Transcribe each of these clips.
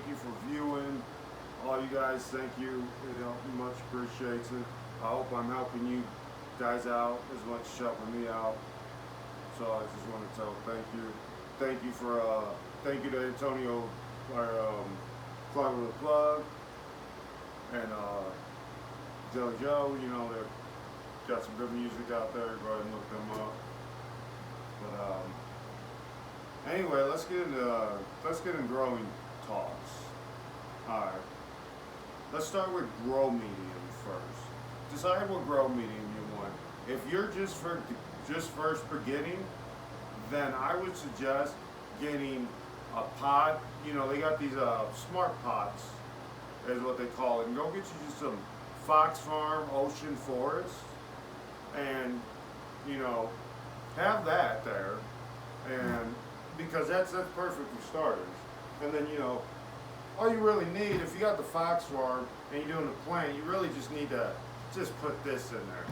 you for viewing. All you guys, thank you. It helped me much. Appreciates it. I hope I'm helping you guys out as much as helping me out. So I just want to tell thank you. Thank you to Antonio, our Plug with a Plug, and Joe Joe. You know, they've got some good music out there. Go ahead and look them up. But anyway, let's get into growing talks. All right. Let's start with grow medium first. Decide what grow medium you want. If you're just first beginning, then I would suggest getting a pot. You know, they got these smart pots, is what they call it. And go get you just some Fox Farm Ocean Forest, and you know, have that there, and because that's perfect for starters. And then you know, all you really need, if you got the Fox Farm and you're doing the plant, you really just need to just put this in there,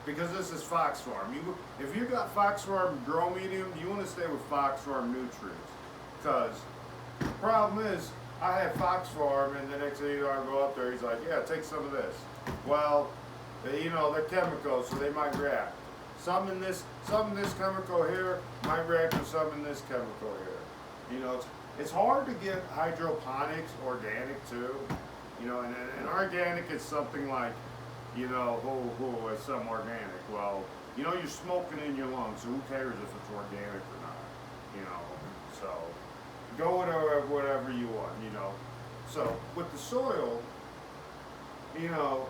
because this is Fox Farm. If you got Fox Farm grow medium, you want to stay with Fox Farm nutrients, because the problem is I had Fox Farm, and the next thing you know, I go up there, he's like, yeah, take some of this. Well, you know, they're chemicals, so they might react. Some in this chemical here might react with some in this chemical here. You know, it's hard to get hydroponics organic too. You know, and organic is something like, you know, it's some organic. Well, you know, you're smoking in your lungs, so who cares if it's organic or not? You know, so go whatever you want, you know. So with the soil, you know,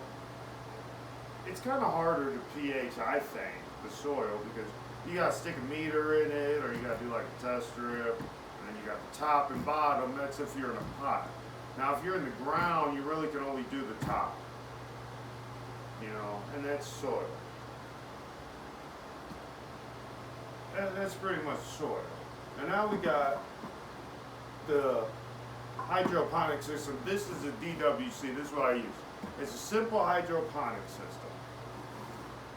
it's kind of harder to pH, I think, the soil, because you got to stick a meter in it, or you got to do like a test strip, and then you got the top and bottom. That's if you're in a pot. Now, if you're in the ground, you really can only do the top, you know, and that's soil. That's pretty much soil. And now we got the hydroponic system. This is a DWC. This is what I use. It's a simple hydroponic system.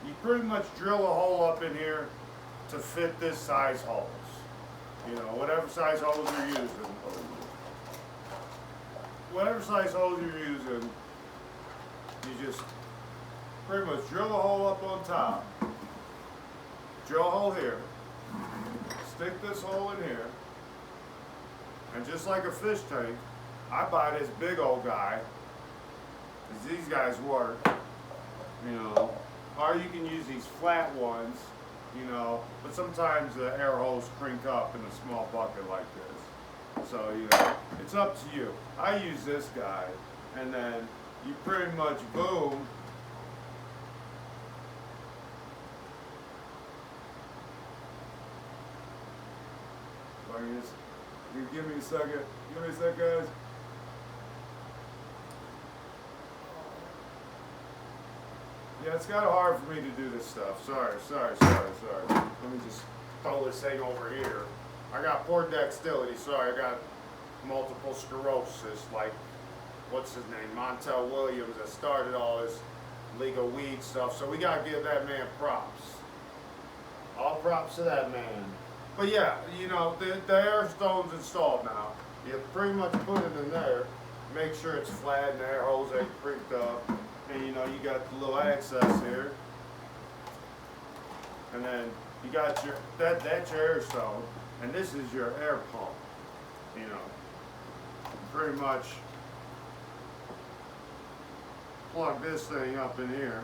You pretty much drill a hole up in here to fit this size holes. You know, whatever size holes you're using. Whatever size holes you're using, you just pretty much drill a hole up on top. Drill a hole here. Stick this hole in here. And just like a fish tank, I buy this big old guy, because these guys work, you know. Or you can use these flat ones, you know, but sometimes the air holes crank up in a small bucket like this. So, you know, it's up to you. I use this guy, and then you pretty much boom. You give me a second. Give me a sec, guys. Yeah, it's kind of hard for me to do this stuff. Sorry. Let me just throw this thing over here. I got poor dexterity. Sorry, I got multiple sclerosis, like, what's his name? Montel Williams, that started all this legal weed stuff. So we got to give that man props. All props to that man. But yeah, you know, the air stone's installed now. You pretty much put it in there. Make sure it's flat and the air holes ain't creaked up. And you know, you got the little access here. And then you got that's your air stone. And this is your air pump. You know, pretty much plug this thing up in here.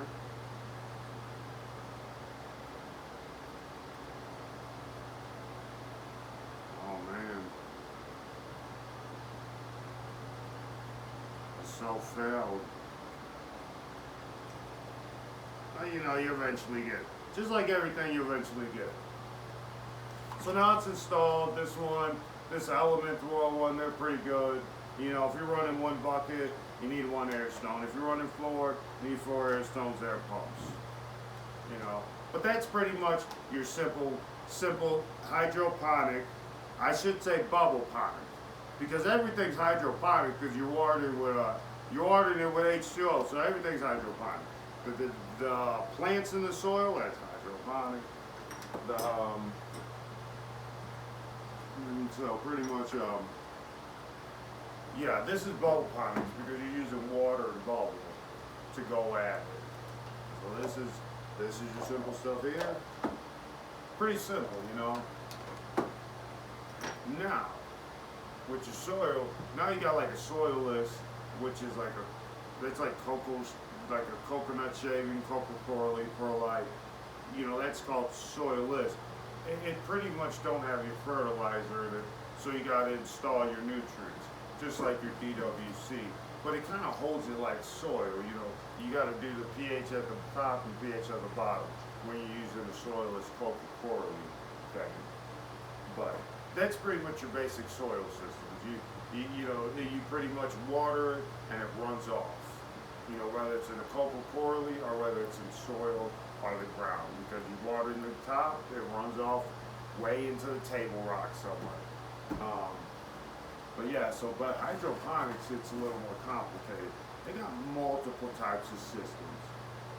Oh man. It's so filled. You know, you eventually get, just like everything you eventually get. So now it's installed. This Element one, they're pretty good. You know, if you're running one bucket, you need one air stone. If you're running four, you need 4 air stones, air pumps. You know, but that's pretty much your simple hydroponic. I should say bubble ponic, because everything's hydroponic because you're watering it with H2O, so everything's hydroponic. The plants in the soil, that's hydroponic. So pretty much, Yeah, this is bulk ponics because you're using water and bubble to go at it. So this is your simple stuff here. Pretty simple, you know. Now, with your soil, now you got like a soilless, which is like that's like like a coconut shaving, cocoa corally, perlite. You know, that's called soilless. It pretty much don't have your fertilizer in it, so you got to install your nutrients, just like your DWC. But it kind of holds it like soil, you know. You got to do the pH at the top and pH at the bottom when you're using the soilless cocoa corally thing. But that's pretty much your basic soil systems. You know, you pretty much water it and it runs off. You know, whether it's in a cocoa corally or whether it's in soil or the ground. Because you water in the top, it runs off way into the table rock somewhere. But yeah, but hydroponics, it's a little more complicated. They got multiple types of systems.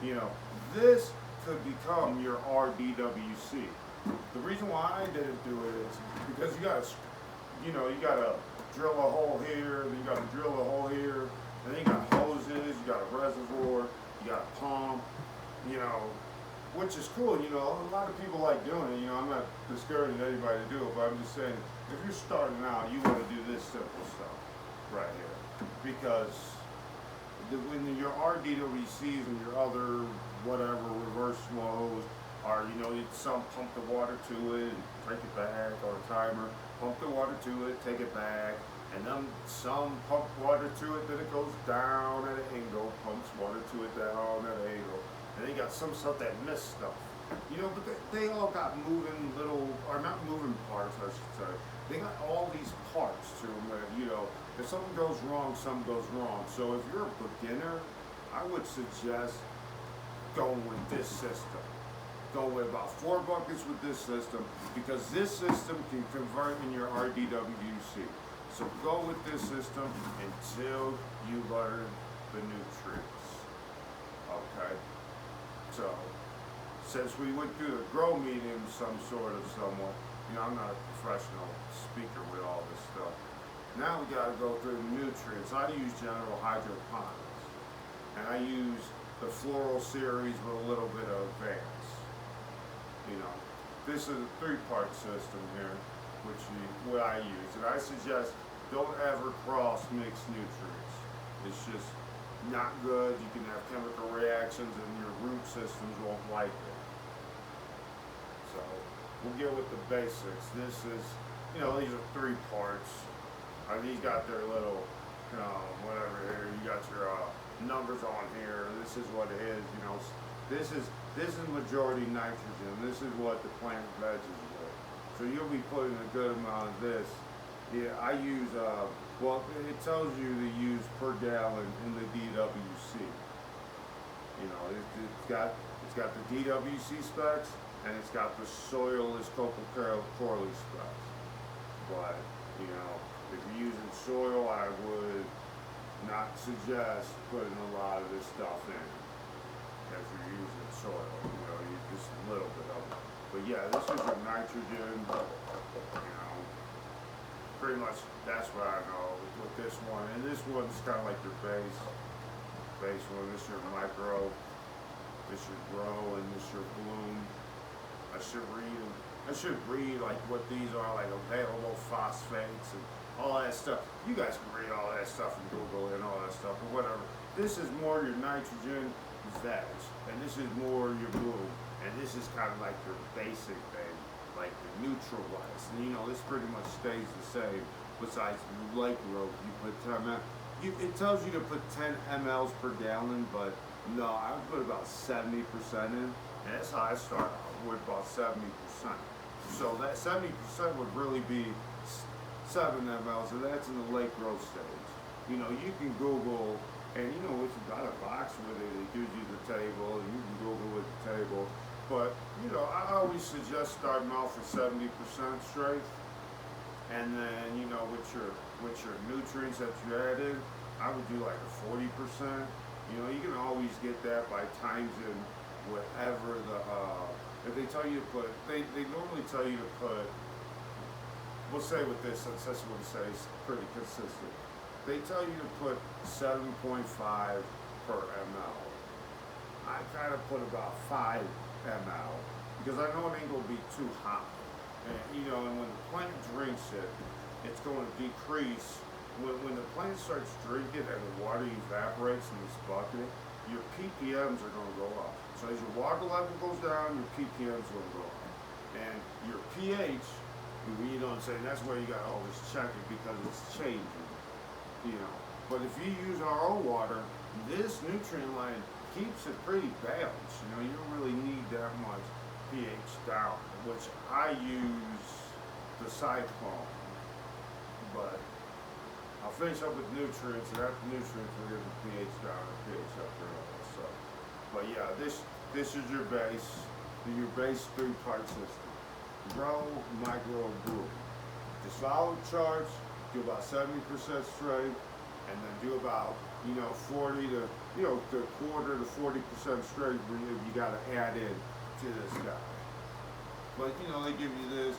You know, this could become your RDWC. The reason why I didn't do it is because you gotta drill a hole here, then you gotta drill a hole here, and then you got hoses, you got a reservoir, you got a pump, you know, which is cool. You know, a lot of people like doing it. You know, I'm not discouraging anybody to do it, but I'm just saying, if you're starting out, you want to do this simple stuff right here, because when your RDWCs and your other whatever reverse flows are, you know, some pump the water to it and take it back, or a timer, pump the water to it, take it back, and then some pump water to it, then it goes down at an angle, pumps water to it down at an angle, and then you got some stuff that miss stuff. You know, but they all got moving little, or not moving parts, I should say. They got all these parts to them that, you know, if something goes wrong, something goes wrong. So if you're a beginner, I would suggest going with this system. Go with about 4 buckets with this system, because this system can convert in your RDWC. So go with this system until you learn the nutrients. Okay? So, since we went through the grow medium somewhat, you know, I'm not a professional speaker with all this stuff. Now we gotta go through the nutrients. I use General Hydroponics, and I use the Floral series with a little bit of Advanced. You know, this is a 3-part system here, what I use, and I suggest don't ever cross mix nutrients. It's just not good. You can have chemical reactions, and your root systems won't like it. So we'll get with the basics. This is, you know, these are 3 parts. These got their little, whatever here. You got your numbers on here. This is what it is. You know, this is majority nitrogen. This is what the plant veg is with. So you'll be putting a good amount of this. Yeah, I use, well, it tells you to use per gallon in the DWC. You know, it's got the DWC specs, and it's got the soilless cocoa corally specs. But, you know, if you're using soil, I would not suggest putting a lot of this stuff in. If you're using soil, you know, you just a little bit of it. But yeah, this is your nitrogen, you know, pretty much that's what I know with this one. And this one's kind of like your base one. This is your micro, this your grow, and this your bloom. I should read like what these are, like available phosphates and all that stuff. You guys can read all that stuff in Google and all that stuff, but whatever. This is more your nitrogen veg, and this is more your bloom, and this is kind of like your basic thing, like the neutralize. And you know, this pretty much stays the same. Besides lake growth, you put 10 ml. It tells you to put 10 mLs per gallon, but no, I would put about 70% in, and that's how I start out, with about 70%. So that 70% would really be 7 mLs, and that's in the lake growth stage. You know, you can Google. And you know, if you got a box with it, it gives you the table, and you can Google with the table. But, you know, I always suggest starting off with 70% straight. And then, you know, with your nutrients that you add in, I would do like a 40%. You know, you can always get that by times in whatever if they tell you to put, they normally tell you to put, we'll say with this, since that's what it says, pretty consistent. they tell you to put 7.5 per ml. I kind of put about 5 ml because I know it ain't gonna be too hot. And and when the plant drinks it, it's going to decrease. When the plant starts drinking and the water evaporates in this bucket, your ppms are going to go up. So as your water level goes down, your ppms are going to go up. And your pH, and that's where you got to always check it because it's changing. But if you use RO water, this nutrient line keeps it pretty balanced. You don't really need that much pH down, which I use the cyclone. But I'll finish up with nutrients, and after nutrients, we'll get the pH down and pH up there also. But yeah, this is your base 3-part system. Grow, micro, brew. Just follow the charts, do about 70% straight, and then do about 40 to the quarter to 40% straight. You got to add in to this guy. But they give you this.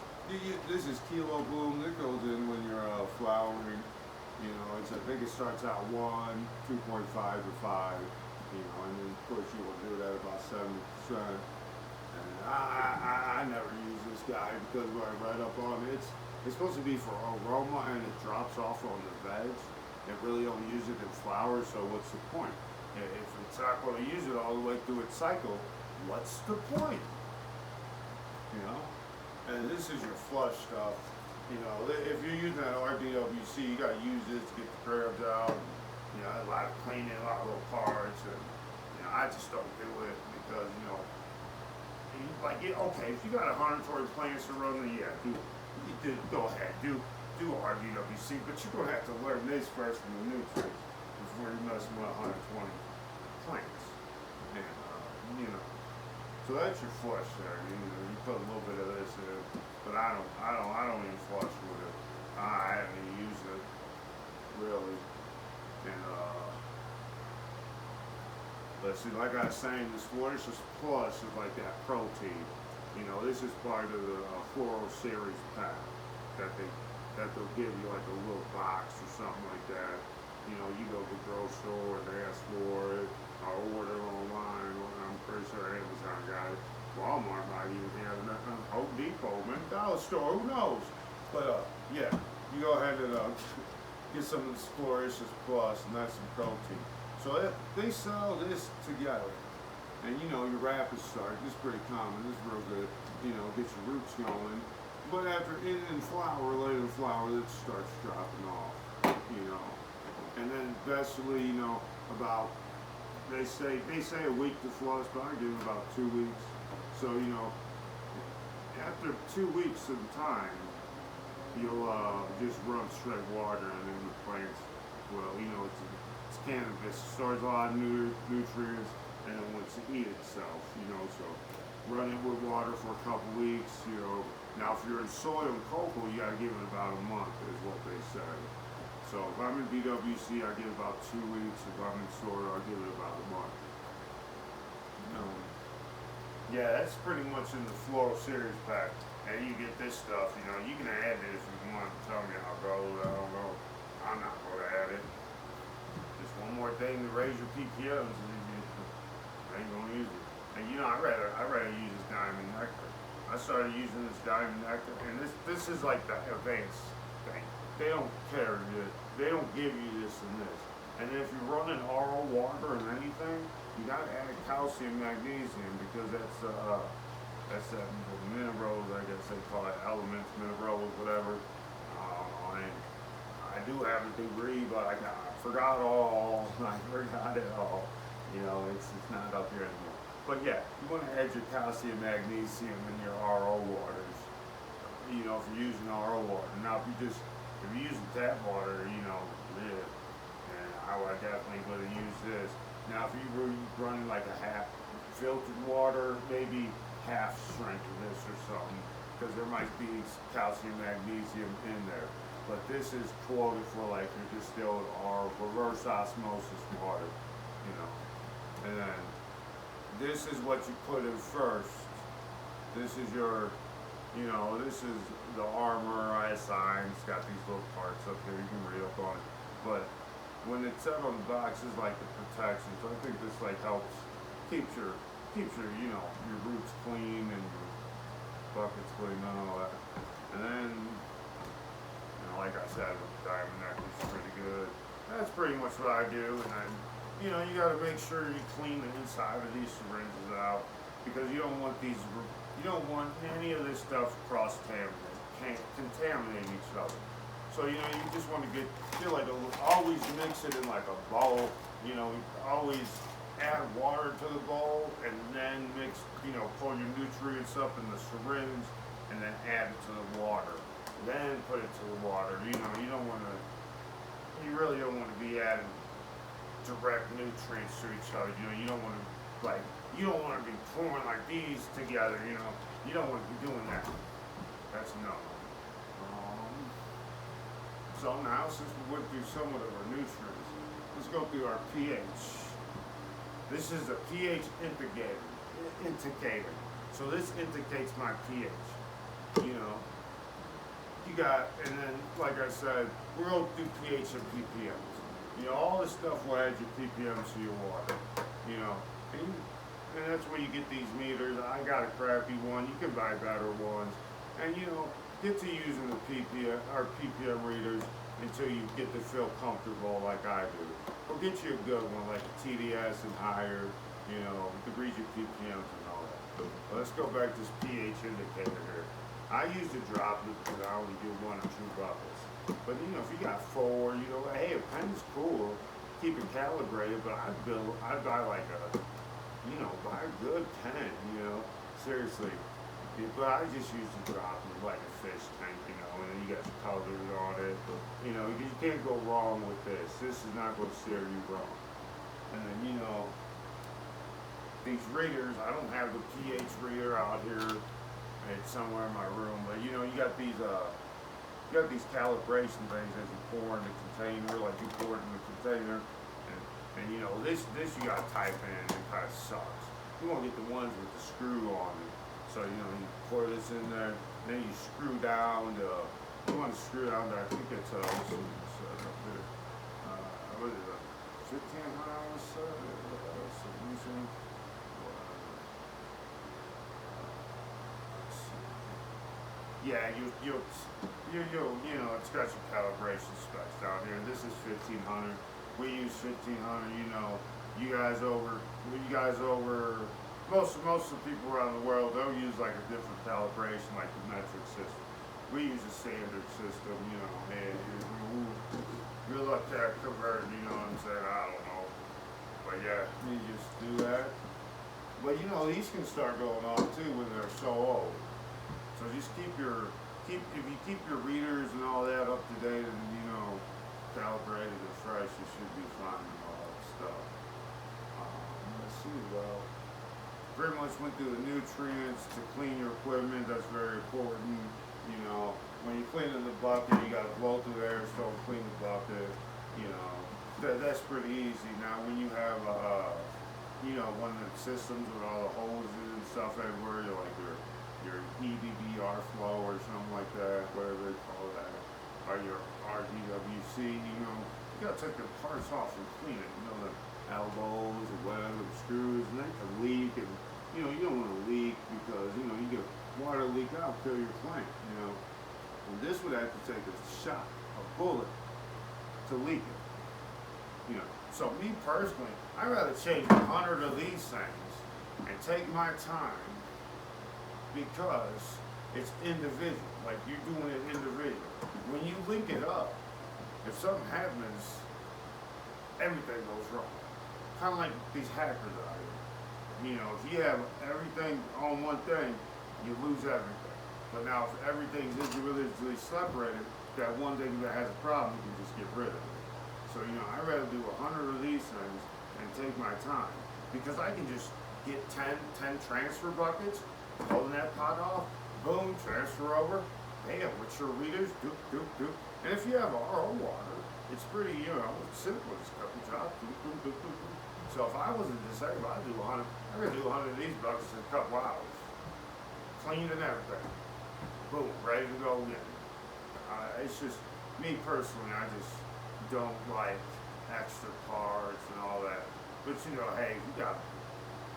This is kilo bloom that goes in when you're flowering. I think it starts out 1, 2.5 to 5. And then of course you will do that about 70%. And I never use this guy because when I read up on it, it's supposed to be for aroma and it drops off on the veg. It really don't use it in flowers, so what's the point? If it's not going to use it all the way through its cycle, what's the point? And this is your flush stuff. If you're using that RDWC, you got to use this to get the crabs out. A lot of cleaning, a lot of little parts, and I just don't do it because okay, if you got 120 plants to run, yeah, go ahead, do RDWC, but you're gonna have to learn this first from the nutrients before you mess with 120 plants. And so that's your flush there. You put a little bit of this in, but I don't even flush with it. I haven't even used it really. And let's see, like I was saying, this Floracious Plus is like that protein. This is part of the Floral Series pack that they'll give you like a little box or something like that. You go to the grocery store and they ask for it, or order online. I'm pretty sure Amazon got it. Walmart might even have it. Home Depot, man, dollar store, who knows? But yeah, you go ahead and get some of this Floracious Plus, and that's some protein. So they sell this together. And your rapid start, this is pretty common, this is real good, get your roots going. But after late in flower, it starts dropping off, And then eventually, about, they say a week to flush, but I give them about 2 weeks. So, after 2 weeks of the time, you'll just run straight water and then the plants, it's cannabis, it stores a lot of nutrients and it wants to eat itself, so run it with water for a couple weeks, Now if you're in soy and cocoa, you gotta give it about a month is what they say. So if I'm in BWC, I give about 2 weeks. If I'm in soy, I'll give it about a month. Yeah, that's pretty much in the Floral Series pack. And you get this stuff, you can add it if you want. Tell me how it goes, I don't know. I'm not going to add it. Just one more thing to raise your ppms, and I ain't going to use it. And I'd rather use this Diamond Nectar. I started using this Diamond Nectar, and this is like the advanced thing. They don't care, they don't give you this and this. And if you're running RO water and anything, you gotta add calcium, magnesium, because that's that minerals, I guess they call it elements, minerals, whatever. And I do have a degree, but I forgot all. I forgot it all. It's not up here anymore. But yeah, you want to add your calcium, magnesium in your RO waters. If you're using RO water. Now, if you're using tap water, yeah, and I would definitely would have used this. Now, if you were running like a half filtered water, maybe half strength of this or something, because there might be calcium, magnesium in there. But this is quoted for like your distilled or reverse osmosis water, And then this is what you put in first. This is your, this is the Armor ISI. It's got these little parts up here. You can read up on it. But when it's out on the box, it's like the protection. So I think this like helps keeps your your roots clean and your buckets clean and all that. And then like I said, with the diamond necklace is pretty good. That's pretty much what I do. And then you got to make sure you clean the inside of these syringes out because you don't want any of this stuff contaminate each other. So you just want to always mix it in like a bowl. Always add water to the bowl and then pour your nutrients up in the syringe and then add it to the water. Then put it to the water. You really don't want to be adding direct nutrients to each other. You don't want to be pouring like these together. You don't want to be doing that. That's no. So now, since we went through somewhat of our nutrients, let's go through our pH. This is a pH indicator. So this indicates my pH. And then, like I said, we're going to do pH and ppms. All this stuff will add your ppms to your water. And that's where you get these meters. I got a crappy one. You can buy better ones. And get to using the ppm readers until you get to feel comfortable like I do. Or get you a good one like a TDS and higher, to read your ppms and all that. But let's go back to this pH indicator here. I use the droplet because I only do 1 or 2 buckets. But if you got 4, hey, a pen's cool, keep it calibrated. But I'd buy like buy a good pen, seriously. But I just use the droplet like a fish tank, and then you got the colors on it. You can't go wrong with this. This is not going to steer you wrong. And then these readers, I don't have the pH reader out here. It's somewhere in my room, but you got these calibration things as you pour in the container, like you pour it in the container, and this you gotta type in. It kind of sucks. You want to get the ones with the screw on it. So you pour this in there, then you screw down you want to screw down I think it's what is it, 1500 solution. Yeah, it's got your calibration specs down here. This is 1500. We use 1500. Most of the people around the world, they'll use like a different calibration, like the metric system. We use a standard system, and good luck that converting, what I'm saying? I don't know. But yeah, you just do that. But these can start going off too when they're so old. So just if you keep your readers and all that up to date and calibrated and fresh, you should be fine and all that stuff. Let's see. Well, pretty much went through the nutrients to clean your equipment. That's very important. When you're cleaning the bucket, you got to blow through air, so clean the bucket. That's pretty easy. Now, when you have one of the systems with all the hoses and stuff everywhere, your EBBR flow or something like that, whatever they call that, or your RDWC, you gotta take the parts off and clean it. The elbows, the web, the screws, and that can leak, and you don't want to leak because you get water leak out, kill your plant. And this would have to take a shot, a bullet, to leak it. So me personally, I'd rather change 100 of these things and take my time. Because it's individual, like you're doing it individual. When you link it up, if something happens, everything goes wrong. Kind of like these hackers out here. If you have everything on one thing, you lose everything. But now if everything's individually separated, that one thing that has a problem, you can just get rid of it. So, I'd rather do 100 of these things and take my time. Because I can just get 10 transfer buckets, holding that pot off, boom, transfer over, bam, with your readers, doop, doop, doop. And if you have RO water, it's pretty, simple. It's a couple drops, doop, doop, doop, doop, doop. So if I wasn't disabled, I'd do 100. I'm going to do 100 of these buckets in a couple hours. Clean and everything. Boom, ready to go again. It's just, me personally, I just don't like extra parts and all that. But you know, hey, you got,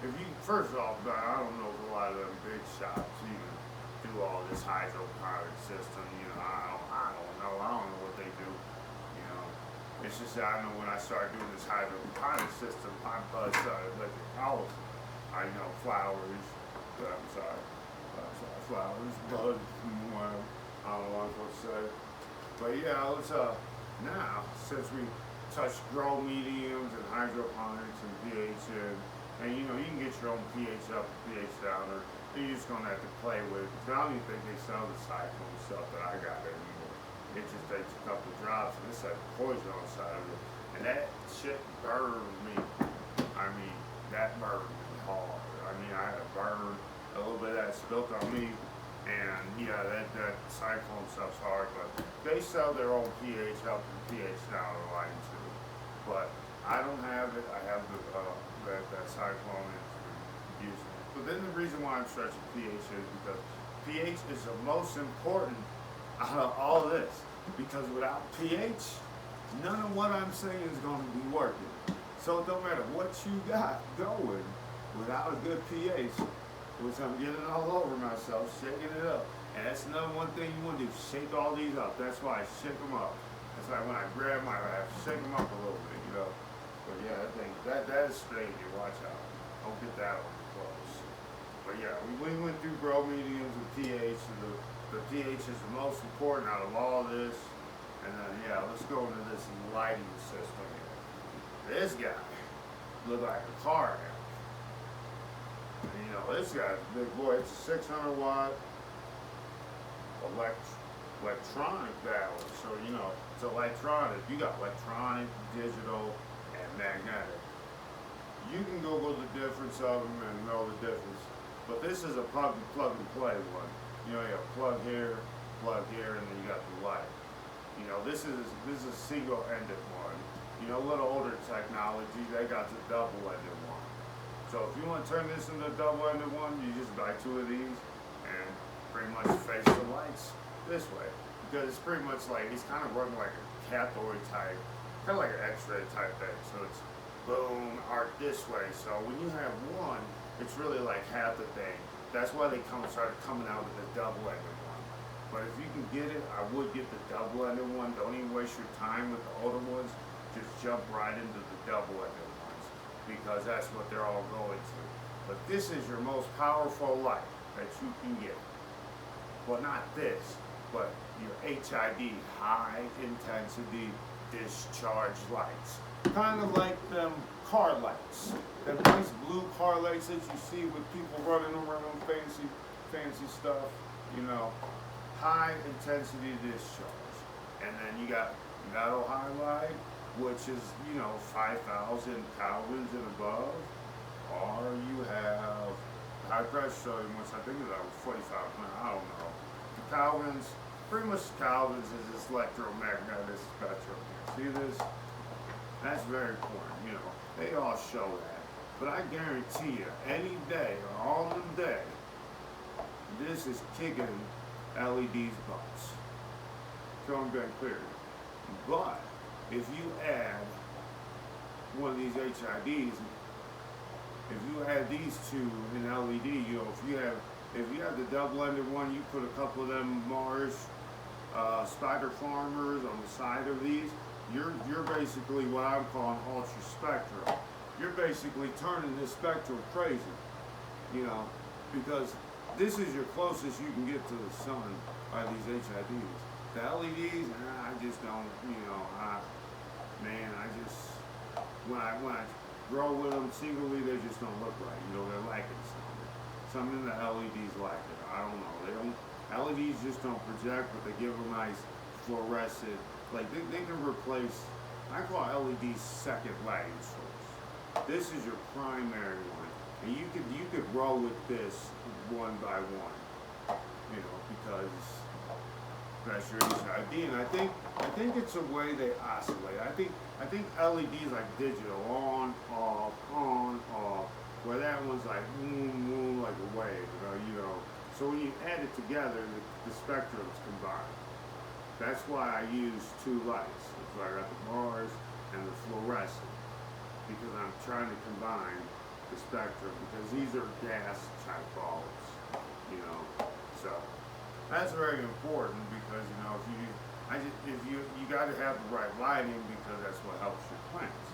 if you, first off, I don't know if a lot of them big shops even do all this hydroponic system. You know, I don't know what they do. You know, it's just that I know when I started doing this hydroponic system, my buzz started looking out. I know flowers. Flowers, buds, I don't know what I'm supposed to say. But yeah, let's now since we touched grow mediums and hydroponics and pH and you know you can get your own pH up and pH down, or you're just gonna have to play with it. I don't even think they sell the cyclone stuff that I got anymore. It just takes a couple drops and it's like poison on the side of it, and that shit burned me. I mean, that burned me hard. I mean, I had a burn, a little bit of that spilt on me, and yeah, that cyclone stuff's hard, but they sell their own pH up and pH down line too. But I don't have it. I have the that cyclone is using it. But then the reason why I'm stretching pH is because pH is the most important out of all this. Because without pH, none of what I'm saying is going to be working. So it don't matter what you got going without a good pH, which I'm getting all over myself, shaking it up. And that's another one thing you want to do, shake all these up. That's why I shake them up. It's like when I grab my, I have to shake them up a little bit, you know. But yeah, that is straight here, watch out. Don't get that on close. But yeah, we went through grow mediums and pH, and the pH is the most important out of all this. And then yeah, let's go into this lighting system here. This guy looked like a car now. You know, this guy's a big boy. It's a 600 watt electronic battery. So, you know, it's electronic. You got electronic, digital, and magnetic. You can go the difference of them and know the difference. But this is a plug and play one. You know, you have plug here, and then you got the light. You know, this is a single-ended one. You know, a little older technology, they got the double-ended one. So if you want to turn this into a double-ended one, you just buy two of these and pretty much face the lights this way. Because it's pretty much like, it's kind of running like a cathode type, kind of like an x-ray type thing. So it's boom, arc this way. So when you have one, it's really like half the thing. That's why they started coming out with the double-ended one. But if you can get it, I would get the double-ended one. Don't even waste your time with the older ones. Just jump right into the double-ended ones, because that's what they're all going to. But this is your most powerful light that you can get. Well, not this, but your HID, high intensity discharge lights. Kind of like them car lights. Them nice blue car lights that you see with people running around fancy stuff, you know. High intensity discharge. And then you got Ohio light, which is, you know, 5,000 Kelvins and above, or you have high pressure sodium, which I think is like 4,500, I don't know. The Kelvins, pretty much Kelvins is this electromagnetic spectrum here. See this? That's very important, you know. They all show that. But I guarantee you, any day, or all of the day, this is kicking LED's butts. Coming back clear. But if you add one of these HIDs, if you add these two in LED, you know, if you have the double-ended one, you put a couple of them Mars Spider Farmers on the side of these, you're basically what I'm calling ultra spectrum. You're basically turning this spectrum crazy, you know, because this is your closest you can get to the sun by these HIDs. The LEDs, I just don't, you know, when I grow with them singly, they just don't look right. You know, they're lacking something. Something the LEDs lacking. I don't know. LEDs just don't project, but they give a nice fluorescent, like they can replace, I call LEDs second lighting source. This is your primary one. And you could roll with this one by one, you know, because that's your HID. And I think it's a way they oscillate. I think LEDs like digital, on, off, where that one's like boom, like a wave, you know. So when you add it together, the spectrums combine. That's why I use two lights. So I got the Mars and the fluorescent, because I'm trying to combine the spectrum, because these are gas type bulbs, you know. So that's very important, because you know, if you got to have the right lighting, because that's what helps your plants,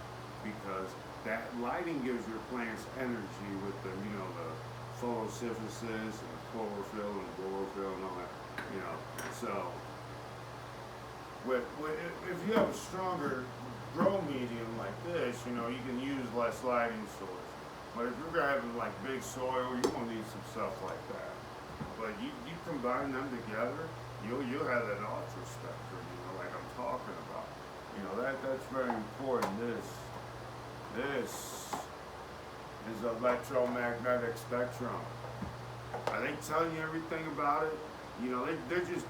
because that lighting gives your plants energy with the, you know, the photosynthesis and the chlorophyll and chlorophyll and all that, you know. So if you have a stronger grow medium like this, you know, you can use less lighting source. But if you're having like big soil, you're gonna need some stuff like that. But you combine them together, you'll have that ultra spectrum, you know, like I'm talking about. You know, that's very important. This is electromagnetic spectrum. Are they telling you everything about it? You know, they're just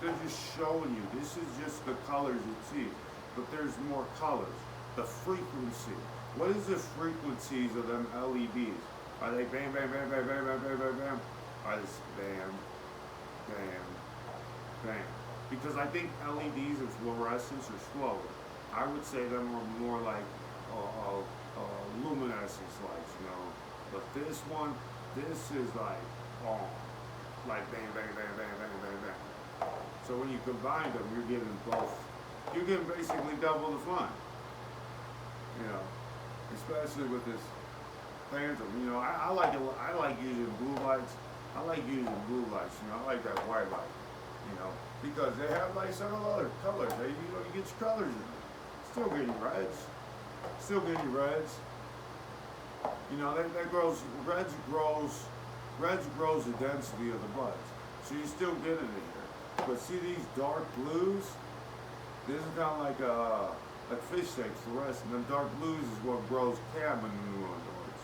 showing you. This is just the colors you see, but there's more colors. The frequency. What is the frequencies of them LEDs? Are they bam, bam, bam, bam, bam, bam, bam, bam, bam? Are they bam, bam, bam? Because I think LEDs and fluorescence are slower. I would say them are more like luminescence lights, you know. But this one, this is like bang, bang, bang, bang, bang, bang, bang. So when you combine them, you're getting both. You're getting basically double the fun. You know, especially with this Phantom. You know, I like it. I like using blue lights. I like using blue lights. You know, I like that white light. You know, because they have like several other colors. They, you know, you get your colors in there. Still getting reds. Still getting reds. You know, that grows. Reds grows the density of the buds. So you still get it in here. But see these dark blues? This is kind of like fish tank fluorescent. Them dark blues is what grows cannabinoids.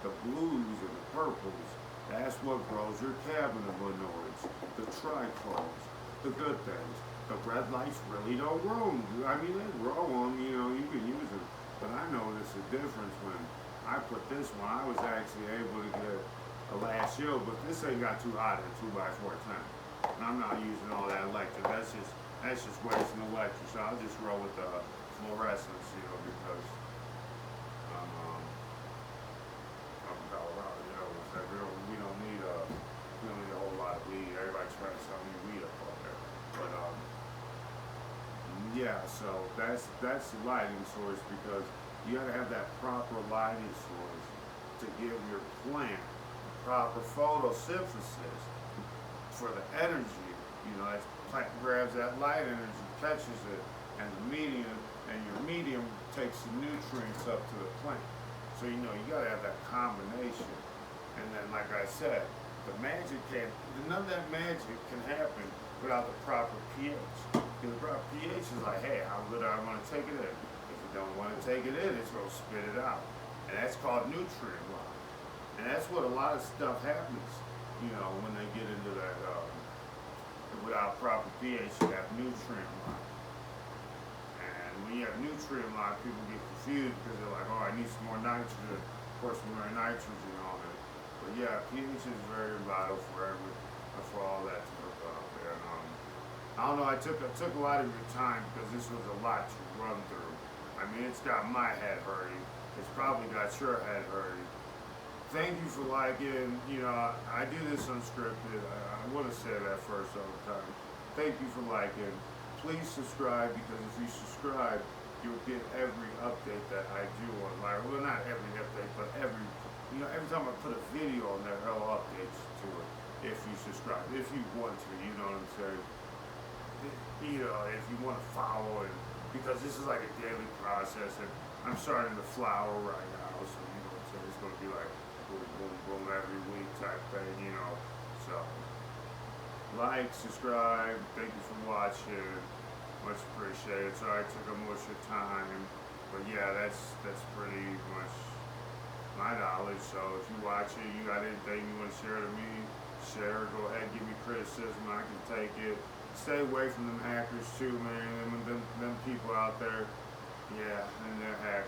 The blues and the purples, that's what grows your cannabinoids. The trichomes, the good things. The red lights really don't grow them. I mean, they grow them, you know, you can use them. But I noticed a difference when I put this one. I was actually able to get a last yield, but this ain't got too hot at 2x4 tank. And I'm not using all that electric. That's just wasting electric. So I'll just roll with the fluorescence, you know, because I'm in Colorado, you know, we don't need a whole lot of weed. Everybody's trying to sell me weed up there. But yeah, so that's the lighting source, because you gotta have that proper lighting source to give your plant proper photosynthesis for the energy. You know, that plant grabs that light energy, catches it, and your medium takes the nutrients up to the plant. So you know, you gotta have that combination. And then, like I said, none of that magic can happen without the proper pH. Because the proper pH is like, hey, how good I want to take it in. If you don't want to take it in, it's going to spit it out. And that's called nutrient lock. And that's what a lot of stuff happens, you know, when they get into that, without proper pH, you have nutrient lock. And when you have nutrient lock, people get confused because they're like, oh, I need some more nitrogen. Of course, we need nitrogen on it. But yeah, pH is very vital for all that to hook up. And I don't know, I took a lot of your time because this was a lot to run through. I mean, it's got my head hurting. It's probably got your head hurting. Thank you for liking. You know, I do this unscripted. I want to say that first all the time. Thank you for liking. Please subscribe, because if you subscribe, you'll get every update that I do on live. Well, not every update, but every time I put a video on there, it'll update to it if you subscribe. If you want to, you know what I'm saying? You know, if you want to follow it, because this is like a daily process, and I'm starting to flower right now, so you know what I'm saying? It's going to be like boom, boom, boom every week type thing, you know. So, like, subscribe, thank you for watching, much appreciated. Sorry I took up most of your time, but yeah, that's pretty much my knowledge. So if you watch it, you got anything you want to share to me, share, go ahead, give me criticism, I can take it. Stay away from them hackers too, man, them people out there, yeah, and they're hacking.